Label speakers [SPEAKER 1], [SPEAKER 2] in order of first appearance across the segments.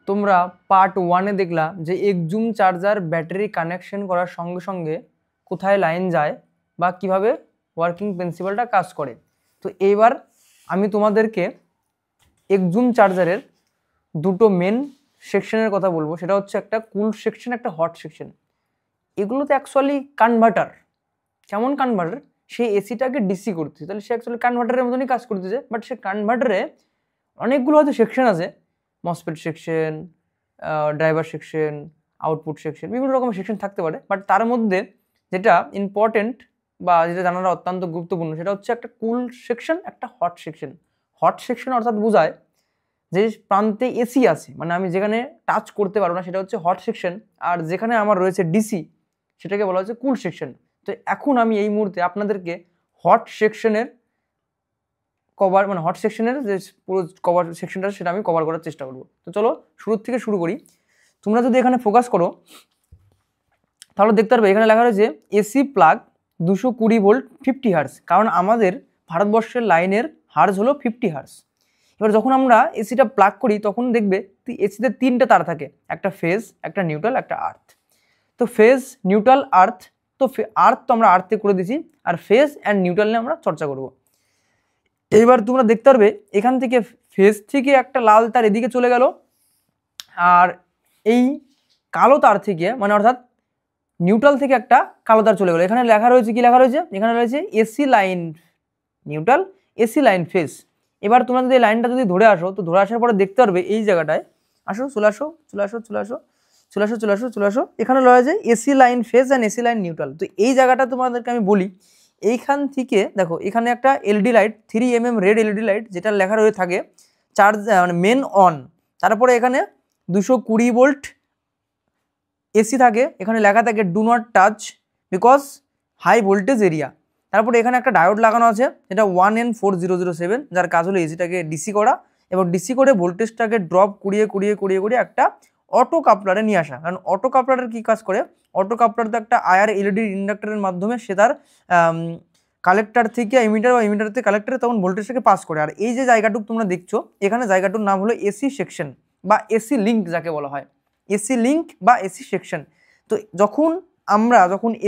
[SPEAKER 1] তোমরা পার্ট 1-এ দেখলা যে একজুম চার্জার ব্যাটারি কানেকশন করার সঙ্গে সঙ্গে কোথায় লাইন যায় বা কিভাবে ওয়ার্কিং প্রিন্সিপালটা কাজ করে। তো এইবার আমি তোমাদেরকে একজুম চার্জারের দুটো মেন সেকশনের কথা বলবো, সেটা হচ্ছে একটা কুল সেকশন, একটা হট সেকশন। এগুলোতে অ্যাকচুয়ালি কনভার্টার, কেমন কনভার্টার, সে এসিটাকে ডিসি করতেছে, তাহলে সে অ্যাকচুয়ালি কনভার্টারের মতনই কাজ করতেছে। বাট সে কনভার্টারে অনেকগুলো হয়তো সেকশন আছে, MOSFET section, driver section, output section, বিভিন্ন রকমের সেকশন থাকতে পারে। বাট তার মধ্যে যেটা ইম্পর্টেন্ট বা যেটা জানাটা অত্যন্ত গুরুত্বপূর্ণ সেটা হচ্ছে একটা কুল সেকশন, একটা হট সেকশন। হট সেকশন অর্থাৎ বোঝায় যে প্রান্তে এসি আছে, মানে আমি যেখানে টাচ করতে পারবো না সেটা হচ্ছে হট সেকশন, আর যেখানে আমার রয়েছে ডিসি সেটাকে বলা হচ্ছে কুল সেকশন। তো এখন আমি এই মুহূর্তে আপনাদেরকে হট সেকশনের কভার, মানে হট সেকশনের যে পুরো কভার সেকশনটা সেটা আমি কভার করার চেষ্টা করবো। তো চলো শুরুর থেকে শুরু করি। তোমরা যদি এখানে ফোকাস করো তাহলে দেখতে পারবে এখানে লেখা রয়েছে এসি প্লাগ 220 ভোল্ট 50 হার্জ, কারণ আমাদের ভারতবর্ষের লাইনের হার্জ হলো 50 হার্জ। এবার যখন আমরা এসিটা প্লাগ করি তখন দেখবে এসিতে 3টে তার থাকে, একটা ফেজ, একটা নিউট্রাল, একটা আর্থ। তো ফেজ, নিউট্রাল, আর্থ, তো আর্থ তো আমরা আর্থে করে দিছি, আর ফেজ অ্যান্ড নিউট্রাল নিয়ে আমরা চর্চা করব। এইবার তোমরা দেখতে পারবে এখান থেকে ফেজ থেকে একটা লাল তার এদিকে চলে গেল, আর এই কালো তার থেকে, মানে অর্থাৎ নিউট্রাল থেকে একটা কালো তার চলে গেল। এখানে লেখা রয়েছে, কি লেখা রয়েছে, এখানে রয়েছে AC line neutral, AC line phase. এবার তোমরা যদি এই লাইনটা যদি ধরে আসো, তো ধরে আসার পরে দেখতে পারবে এই জায়গাটায়, আসো চলে আসো চলে আসো চলে আসো চলে আসো চলে আসো চলে আসো, এখানে রয়েছে AC line phase and AC line neutral. তো এই জায়গাটা তোমাদেরকে আমি বলি, এইখান থেকে দেখো এখানে একটা LED light, 3mm red LED light, যেটা লেখা রয়ে থাকে চার্জ, মানে মেন অন। তারপরে এখানে 220 ভোল্ট এসি থাকে, এখানে লেখা থাকে do not touch because high voltage area. তারপরে এখানে একটা ডায়োড লাগানো আছে, যেটা 1N4007, যার কাজ হলো এসিটাকে ডিসি করা এবং ডিসি করে ভোল্টেজটাকে ড্রপ করিয়ে করিয়ে করিয়ে করিয়ে একটা অটো কাপলারে নিয়ে আসা। কারণ অটো কাপলারের কী কাজ করে, অটো কাপলার তো একটা আয়ার এলইডি ইন্ডাক্টরের মাধ্যমে সে তার কালেক্টর থেকে ইমিটার বা ইমিটার থেকে কালেক্টরে তখন ভোল্টেজটাকে পাস করে। আর এই যে জায়গাটুকু তোমরা দেখছো, এখানে জায়গাটুর নাম হলো এসি সেকশন বা এসি লিঙ্ক যাকে বলা হয়, এসি লিঙ্ক বা এসি সেকশন। তো যখন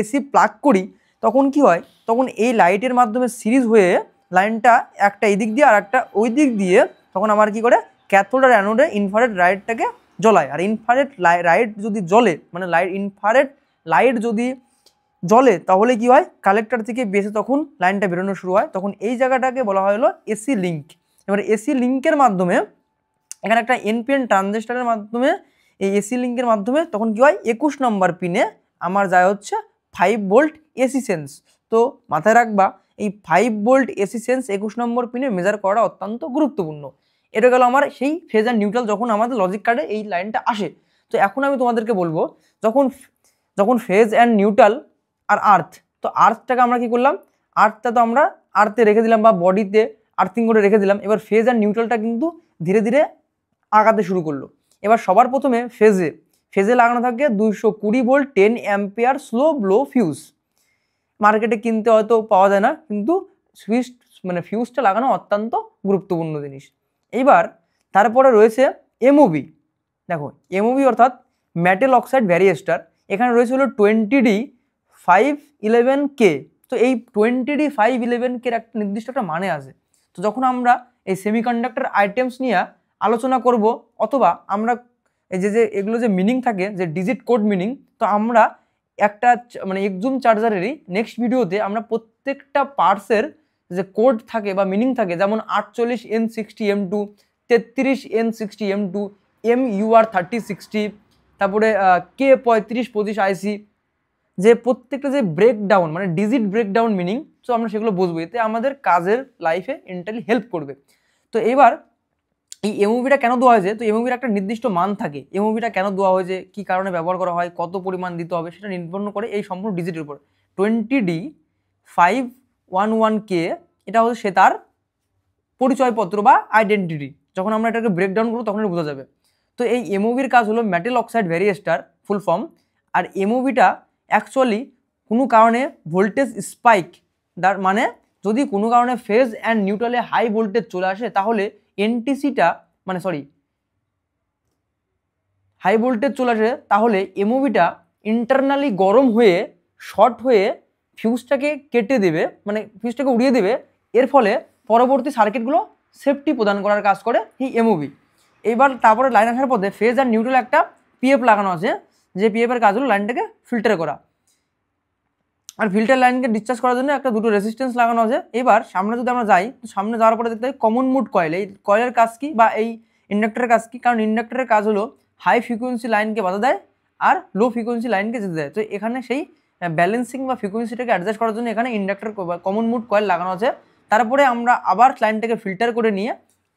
[SPEAKER 1] এসি প্লাগ করি তখন কি হয়, তখন এই লাইটের মাধ্যমে সিরিজ হয়ে লাইনটা একটা এই দিক দিয়ে আর একটা ওই দিক দিয়ে তখন আমার কি করে ক্যাথোড আর অ্যানোডে ইনফ্রারেড লাইটটাকে জ্বলায়। আর ইনফ্রারেড লাইট যদি জ্বলে, মানে ইনফ্রারেড লাইট যদি জ্বলে তাহলে কি হয়, কালেক্টর থেকে বেসে তখন লাইনটা বেরোনো শুরু হয়, তখন এই জায়গাটাকে বলা হয় হলো এসি লিঙ্ক। এবার এসি লিঙ্কের মাধ্যমে এখানে একটা এনপিএন ট্রানজিস্টরের মাধ্যমে, এই এসি লিঙ্কের মাধ্যমে তখন কি হয়, 21 নম্বর পিনে আমার যায় হচ্ছে 5 ভোল্ট এসি সেন্স। তো মাথায় রাখবা এই 5 ভোল্ট এসি সেন্স 21 নম্বর পিনে মেজার করা অত্যন্ত গুরুত্বপূর্ণ। এটা গেল আমার সেই ফেজ আর নিউট্রাল যখন আমাদের লজিক কার্ডে এই লাইনটা আসে। তো এখন আমি তোমাদেরকে বলবো, যখন ফেজ অ্যান্ড নিউট্রাল আর আর্থ, তো আর্থটাকে আমরা কি করলাম, আর্থটা তো আমরা আর্থে রেখে দিলাম বা বডিতে আর্থিং করে রেখে দিলাম। এবার ফেজ অ্যান্ড নিউট্রালটা কিন্তু ধীরে ধীরে আগাতে শুরু করলো। এবার সবার প্রথমে ফেজে লাগানো থাকে 220 volt 10 ampere slow blow fuse. মার্কেটে কিনতে হয়তো পাওয়া যায় না, কিন্তু ফিউজটা লাগানো অত্যন্ত গুরুত্বপূর্ণ জিনিস। এইবার তারপরে রয়েছে এমওভি। দেখো এমওভি অর্থাৎ মেটাল অক্সাইড ভ্যারিয়েস্টার, এখানে রয়েছে হলো 20D511K। তো এই 20D511K একটা নির্দিষ্ট একটা মানে আছে। তো যখন আমরা এই সেমিকন্ডাক্টর আইটেমস নিয়ে আলোচনা করব, অথবা আমরা এই যে এগুলো যে মিনিং থাকে, যে ডিজিট কোড মিনিং, তো আমরা একটা মানে একজুম চার্জারেরই নেক্সট ভিডিওতে আমরা প্রত্যেকটা পার্টসের যে কোড থাকে বা মিনিং থাকে, যেমন 48N60M2, 33N60M2, MUR3060, তারপরে K3525IC, যে প্রত্যেকটা যে ব্রেকডাউন মানে ডিজিট ব্রেকডাউন মিনিং, তো আমরা সেগুলো বুঝবো, এতে আমাদের কাজের লাইফে এন্টারলি হেল্প করবে। তো এবার এই এমওভিটা কেন দেওয়া হয়েছে, তো এমওভির একটা নির্দিষ্ট মান থাকে, এমওভিটা কেন দেওয়া হয়েছে, কী কারণে ব্যবহার করা হয়, কত পরিমাণ দিতে হবে, সেটা নির্ভর করে এই সম্পূর্ণ ডিজিটের উপর। 20D511K এটা হচ্ছে সে তার পরিচয়পত্র বা আইডেন্টিটি। যখন আমরা এটাকে ব্রেকডাউন করবো তখন এটা বোঝা যাবে। তো এই এমওভির কাজ হলো metal oxide varistor full form. আর এমওভিটা অ্যাকচুয়ালি কোনো কারণে ভোল্টেজ স্পাইক, মানে যদি কোনো কারণে ফেজ অ্যান্ড নিউট্রালে হাই ভোল্টেজ চলে আসে তাহলে এনটিসিটা, মানে হাই ভোল্টেজ চলে আসে তাহলে এমওভিটা ইন্টারনালি গরম হয়ে শর্ট হয়ে ফিউজটাকে কেটে দেবে, মানে ফিউজটাকে উড়িয়ে দেবে। এর ফলে পরবর্তী সার্কিটগুলো সেফটি প্রদান করার কাজ করে এই এমওভি। এবার তারপরে লাইন আসার পথে ফেজ আর নিউট্রাল একটা পিএফ লাগানো আছে, যে পিএফের কাজ হলো লাইনটাকে ফিল্টার করা। আর ফিল্টার লাইনকে ডিসচার্জ করার জন্য একটা দুটো রেসিস্টেন্স লাগানো আছে। এবার সামনে যদি আমরা যাই, সামনে যাওয়ার পরে দেখতে পাই কমন মোড কয়েল। এই কয়েলের কাজ কি বা এই ইন্ডাক্টরের কাজ কি? কারণ ইন্ডাক্টরের কাজ হলো হাই ফ্রিকোয়েন্সি লাইনকে বাধা দেয় আর লো ফ্রিকোয়েন্সি লাইনকে যেতে দেয়। তো এখানে সেই ব্যালেন্সিং বা ফ্রিকোয়েন্সিটাকে অ্যাডজাস্ট করার জন্য এখানে ইন্ডাক্টর কমন মোড কয়েল লাগানো আছে। তারপরে আমরা আবার লাইনটাকে ফিল্টার করে নিয়ে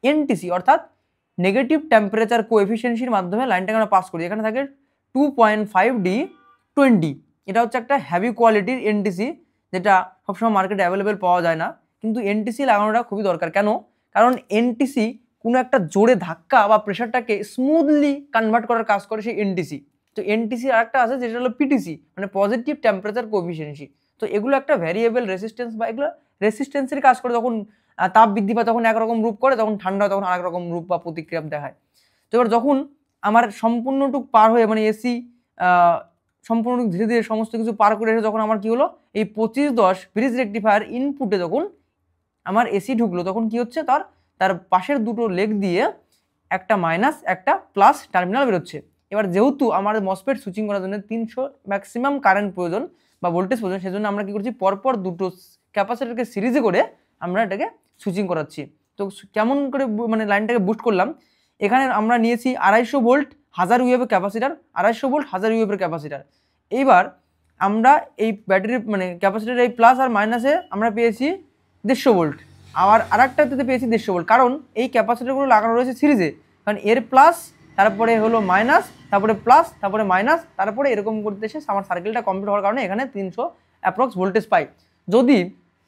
[SPEAKER 1] এনটিসি অর্থাৎ নেগেটিভ টেম্পারেচার কোএফিসিয়েন্সির মাধ্যমে লাইনটাকে আমরা পাস করি। এখানে থাকে 2.5D20। এটা হচ্ছে একটা হ্যাভি কোয়ালিটির এনটিসি, যেটা সবসময় মার্কেটে অ্যাভেলেবেল পাওয়া যায় না, কিন্তু এনটিসি লাগানোটা খুবই দরকার। কেন? কারণ এনটিসি কোনো একটা জোরে ধাক্কা বা প্রেশারটাকে স্মুথলি কনভার্ট করার কাজ করে সেই এনটিসি। তো এনটিসি আর একটা আছে যেটা হলো পিটিসি, মানে পজিটিভ টেম্পারেচার কোএফিসিয়েন্সি। তো এগুলো একটা ভ্যারিয়েবল রেসিস্টেন্স বা এগুলো রেসিস্টেন্সের কাজ করে। যখন তাপ বৃদ্ধি পায় তখন একরকম রূপ করে, তখন ঠান্ডা হয় তখন আরেক রকম রূপ বা প্রতিক্রিয়া দেখায়। তো এবার যখন আমার সম্পূর্ণটুক পার হয়ে মানে এসি সম্পূর্ণ ধীরে ধীরে সমস্ত কিছু পার করে এসে যখন আমার কি হলো, এই 2510 ব্রিজ রেকটিফায়ার ইনপুটে যখন আমার এসি ঢুকলো, তখন কি হচ্ছে, তার পাশের দুটো লেগ দিয়ে একটা মাইনাস একটা প্লাস টার্মিনাল বেরোচ্ছে। এবার যেহেতু আমার মসফেট সুইচিং করার জন্য 300 ম্যাক্সিমাম কারেন্ট প্রয়োজন বা ভোল্টেজ প্রয়োজন, সেজন্য আমরা কি করছি, পরপর দুটো ক্যাপাসিটরকে সিরিজে করে আমরা এটাকে সুইচিং করাচ্ছি। তো কেমন করে মানে লাইনটাকে বুস্ট করলাম, এখানে আমরা নিয়েছি 250 ভোল্ট 1000 ইউএফের ক্যাপাসিটার, 250 ভোল্ট 1000 ইউএফের ক্যাপাসিটার। এইবার আমরা এই ব্যাটারি মানে ক্যাপাসিটার এই প্লাস আর মাইনাসে আমরা পেয়েছি 150 ভোল্ট, আবার আরেকটাতে পেয়েছি 150 ভোল্ট। কারণ এই ক্যাপাসিটারগুলো লাগানো রয়েছে সিরিজে, কারণ এর প্লাস তারপরে হলো মাইনাস, তারপরে প্লাস, তারপরে মাইনাস, তারপরে এরকম করতে এসে আমার সার্কেলটা কমপ্লিট হওয়ার কারণে এখানে 300 অ্যাপ্রক্স ভোল্টেজ পাই। যদি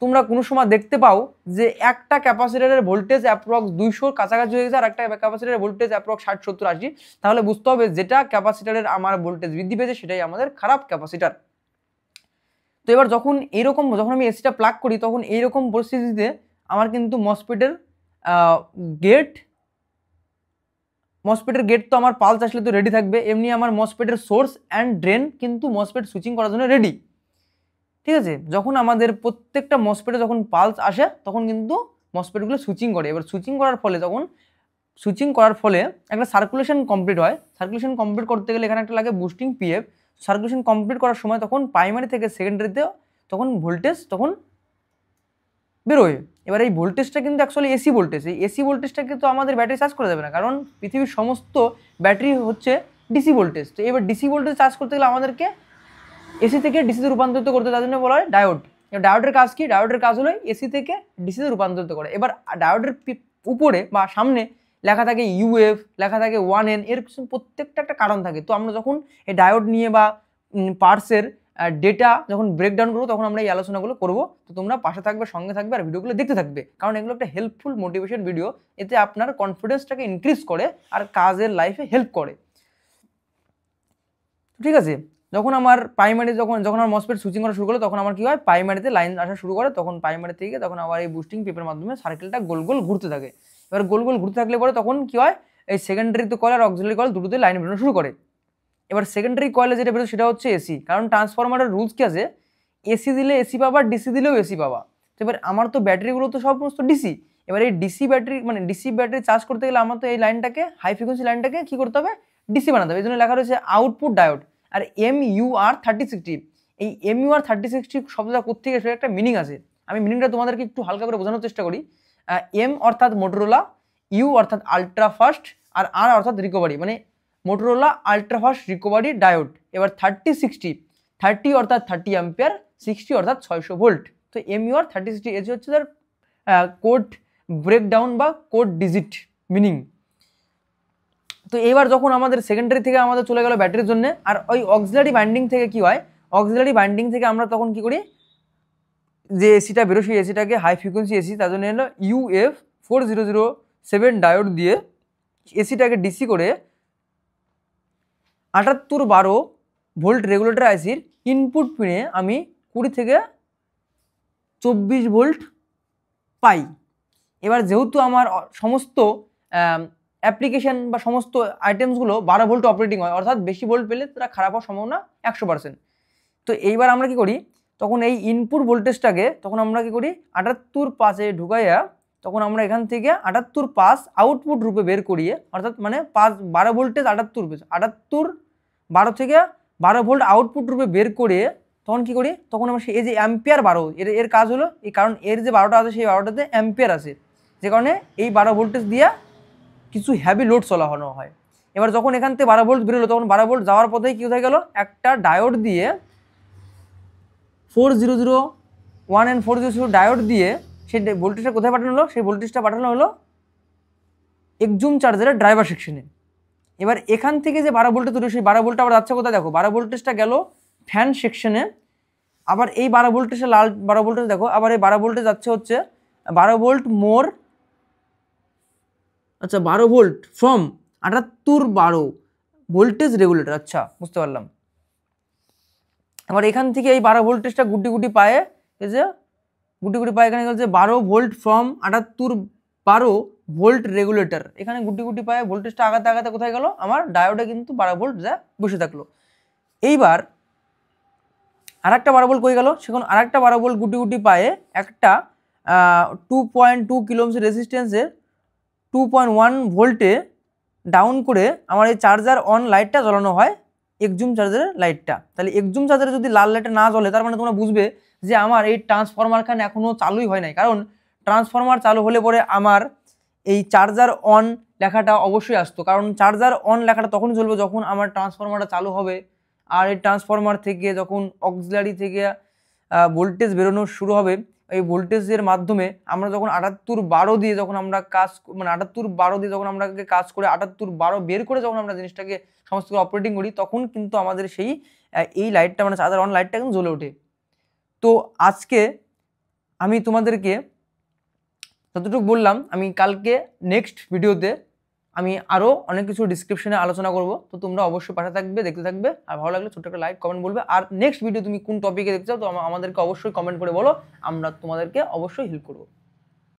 [SPEAKER 1] তোমরা কোনো সময় দেখতে পাও যে একটা ক্যাপাসিটারের ভোল্টেজ অ্যাপ্রক্স 200 কাছাকাছি হয়ে গেছে আর একটা ক্যাপাসিটারের ভোল্টেজ অ্যাপ্রক্স 60, 70, 80, তাহলে বুঝতে হবে যেটা ক্যাপাসিটারের আমার ভোল্টেজ বৃদ্ধি পেয়েছে সেটাই আমাদের খারাপ ক্যাপাসিটার। তো এবার যখন আমি এসিটা প্লাগ করি, তখন এইরকম পরিস্থিতিতে আমার কিন্তু মসফেটের গেট তো আমার পালস আসলে তো রেডি থাকবে, এমনি আমার মসফেটের সোর্স অ্যান্ড ড্রেন কিন্তু মসফেট সুইচিং করার জন্য রেডি। ঠিক আছে, যখন আমাদের প্রত্যেকটা মসফেটে যখন পালস আসে তখন কিন্তু মসফেটগুলো সুইচিং করে। এবার সুইচিং করার ফলে একটা সার্কুলেশন কমপ্লিট হয়। সার্কুলেশন কমপ্লিট করতে গেলে এখানে একটা লাগে বুস্টিং পিএফ। সার্কুলেশন কমপ্লিট করার সময় তখন প্রাইমারি থেকে সেকেন্ডারিতে তখন ভোল্টেজ তখন বেরোয়। এবার এই ভোল্টেজটা কিন্তু অ্যাকচুয়ালি এসি ভোল্টেজ। এই এসি ভোল্টেজটাকে তো আমাদের ব্যাটারি চার্জ করা যাবে না, কারণ পৃথিবীর সমস্ত ব্যাটারি হচ্ছে ডিসি ভোল্টেজ। তো এবার ডিসি ভোল্টেজ চার্জ করতে গেলে আমাদেরকে এসি থেকে ডিসিতে রূপান্তরিত করতে, তার জন্য বলা হয় ডায়োড। ডায়োডের কাজ কি? ডায়োডের কাজ হলো এসি থেকে ডিসিতে রূপান্তরিত করে। এবার ডায়োডের উপরে বা সামনে লেখা থাকে ইউএফ, লেখা থাকে 1N, এর প্রত্যেকটা একটা কারণ থাকে। তো আমরা যখন এই ডায়োড নিয়ে বা পার্টসের ডেটা যখন ব্রেকডাউন করবো তখন আমরা এই আলোচনাগুলো করবো। তো তোমরা পাশে থাকবে, সঙ্গে থাকবে আর ভিডিওগুলো দেখতে থাকবে, কারণ এগুলো একটা হেল্পফুল মোটিভেশন ভিডিও। এতে আপনার কনফিডেন্সটাকে ইনক্রিজ করে আর কাজের লাইফে হেল্প করে। ঠিক আছে, যখন আমার প্রাইমারি যখন আমার মসফেট সুইচিং করা শুরু করলো, তখন আমার কি হয়, প্রাইমারিতে লাইন আসা শুরু করে। তখন প্রাইমারি থেকে তখন আবার এই বুস্টিং পেপের মাধ্যমে সার্কেলটা গোল গোল ঘুরতে থাকে। এবার গোল গোল ঘুরতে থাকলে পরে তখন কি হয়, এই সেকেন্ডারিতে কয়েল আর অক্সিলারি কয়েল দুটোতে লাইন বেরোনো শুরু করে। এবার সেকেন্ডারি কয়েলে যেটা বেরোয় সেটা হচ্ছে এসি, কারণ ট্রান্সফরমারের রুলস কি আছে, এসি দিলে এসি পাবা, ডিসি দিলেও এসি পাবা। তো এবার আমার তো ব্যাটারিগুলো তো সমস্ত ডিসি। এবার এই ডিসি ব্যাটারি চার্জ করতে গেলে আমার তো এই লাইনটাকে, হাই ফ্রিকোয়েন্সি লাইনটাকে কি করতে হবে, ডিসি বানাতে হবে। এই জন্য লেখা রয়েছে আউটপুট ডায়োড। আর MUR3060, এই MUR3060 শব্দটা কোত্থেকে এসে একটা মিনিং আছে। আমি মিনিংটা তোমাদেরকে একটু হালকা করে বোঝানোর চেষ্টা করি। এম অর্থাৎ মোটরোলা, ইউ অর্থাৎ আলট্রা ফাস্ট, আর আর অর্থাৎ রিকভারি, মানে Motorola ultra fast recovery diode. এবার 3060, 30 অর্থাৎ 30 অ্যাম্পিয়ার, 60 অর্থাৎ 600 ভোল্ট। তো MUR3060 এটি হচ্ছে তার কোড ব্রেকডাউন বা কোড ডিজিট মিনিং। তো এবার যখন আমাদের সেকেন্ডারি থেকে আমাদের চলে গেল ব্যাটারির জন্য, আর ওই অক্সিলারি বাইন্ডিং থেকে কি হয়, অক্সিলারি বাইন্ডিং থেকে আমরা তখন কি করি, যে এসিটা বেরো সেই এসিটাকে হাই ফ্রিকোয়েন্সি এসি, তার জন্য হলো UF4007 ডায়োড দিয়ে এসিটাকে ডিসি করে 7812 ভোল্ট রেগুলেটর আইসির ইনপুট পিনে আমি 20 থেকে 24 ভোল্ট পাই। এবার যেহেতু আমার সমস্ত অ্যাপ্লিকেশন বা সমস্ত আইটেমসগুলো 12 ভোল্ট অপারেটিং হয়, অর্থাৎ বেশি ভোল্ট পেলে তারা খারাপ হওয়ার সম্ভাবনা 100%। তো এইবার আমরা কি করি, তখন এই ইনপুট ভোল্টেজটাকে তখন আমরা কি করি 78 5 ঢুকাইয়া তখন আমরা এখান থেকে 78 5 আউটপুট রূপে বের করিয়ে, অর্থাৎ মানে 12 ভোল্টেজ 78 12 থেকে 12 ভোল্ট আউটপুট রূপে বের করে তখন কি করি, তখন আমরা এই যে অ্যাম্পিয়ার 12 এর কাজ হলো এই, কারণ এর যে 12টা আছে সেই 12টাতে অ্যাম্পিয়ার আছে, যে কারণে এই 12 ভোল্টেজ দিয়ে কিছু হ্যাভি লোড চালানো হয়। এবার যখন এখান থেকে 12 ভোল্ট বেরোলো তখন 12 ভোল্ট যাওয়ার পথেই কি হয়ে গেল, একটা ডায়োড দিয়ে 4001 and 400 ডায়োড দিয়ে সেই ভোল্টেজটা কোথায় পাঠানো হলো, সেই ভোল্টেজটা পাঠানো হলো এক্সজুম চার্জারের ড্রাইভার সেকশনে। এবার এখান থেকে যে 12 ভোল্টে তৈরি, সেই 12 ভোল্টটা আবার যাচ্ছে কোথায়, দেখো 12 ভোল্টেজটা গেল ফ্যান সেকশনে, আবার এই 12 ভোল্টেজে লাল 12 ভোল্টেজ দেখো, আবার এই 12 ভোল্টে যাচ্ছে হচ্ছে 12 ভোল্ট মোর, আচ্ছা 12 ভোল্ট ফ্রম 78 12 ভোল্টেজ রেগুলেটর, আচ্ছা বুঝতে পারলাম। আবার এখান থেকে এই 12 ভোল্টেজটা গুটি গুটি পায়ে, এই যে গুটি গুটি পায়ে এখানে হচ্ছে 12 ভোল্ট ফ্রম 78 12 ভোল্ট রেগুলেটর, এখানে গুটি গুটি পায়ে ভোল্টেজটা আগাতে আগাতে কোথায় গেল, আমার ডায়োডে কিন্তু 12 ভোল্ট যা বসে থাকলো। এইবার আরেকটা 12 ভোল্ট কই গেল, সেখানে আরেকটা 12 ভোল্ট গুটি গুটি পায়ে একটা 2.2 কিলো ওহম রেজিস্ট্যান্সের 2.1 ভোল্টে ডাউন করে আমার এই চার্জার অন লাইটটা জ্বালানো হয়, এক্সজুম চার্জারের লাইটটা। তাহলে এক্সজুম চার্জারে যদি লাল লাইটটা না জ্বলে তার মানে তোমরা বুঝবে যে আমার এই ট্রান্সফরমারখান এখনও চালুই হয় নাই, কারণ ট্রান্সফরমার চালু হলে পরে আমার এই চার্জার অন লেখাটা অবশ্যই আসতো, কারণ চার্জার অন লেখাটা তখনই চলবে যখন আমার ট্রান্সফরমারটা চালু হবে। আর এই ট্রান্সফরমার থেকে যখন অক্সিলারি থেকে ভোল্টেজ বেরোনো শুরু হবে, এই ভোল্টেজের মাধ্যমে আমরা যখন 78 12 দিয়ে যখন আমরা কাজ, মানে 78 12 দিয়ে যখন আমরা কাজ করে 78 12 বের করে যখন আমরা জিনিসটাকে সমস্ত অপারেটিং করি, তখন কিন্তু আমাদের সেই এই লাইটটা মানে চার্জার অন লাইটটা কিন্তু জ্বলে ওঠে। তো আজকে আমি তোমাদেরকে যতটুকু বললাম, আমি কালকে নেক্সট ভিডিওতে আমি আরও অনেক কিছু ডিসক্রিপশনে আলোচনা করব। তো তোমরা অবশ্যই পাশে থাকবে, দেখতে থাকবে, আর ভালো লাগলে ছোট্ট একটা লাইক কমেন্ট বলবে। আর নেক্সট ভিডিও তুমি কোন টপিকে দেখতে চাও তো আমাদেরকে অবশ্যই কমেন্ট করে বলো, আমরা তোমাদেরকে অবশ্যই হেল্প করবো।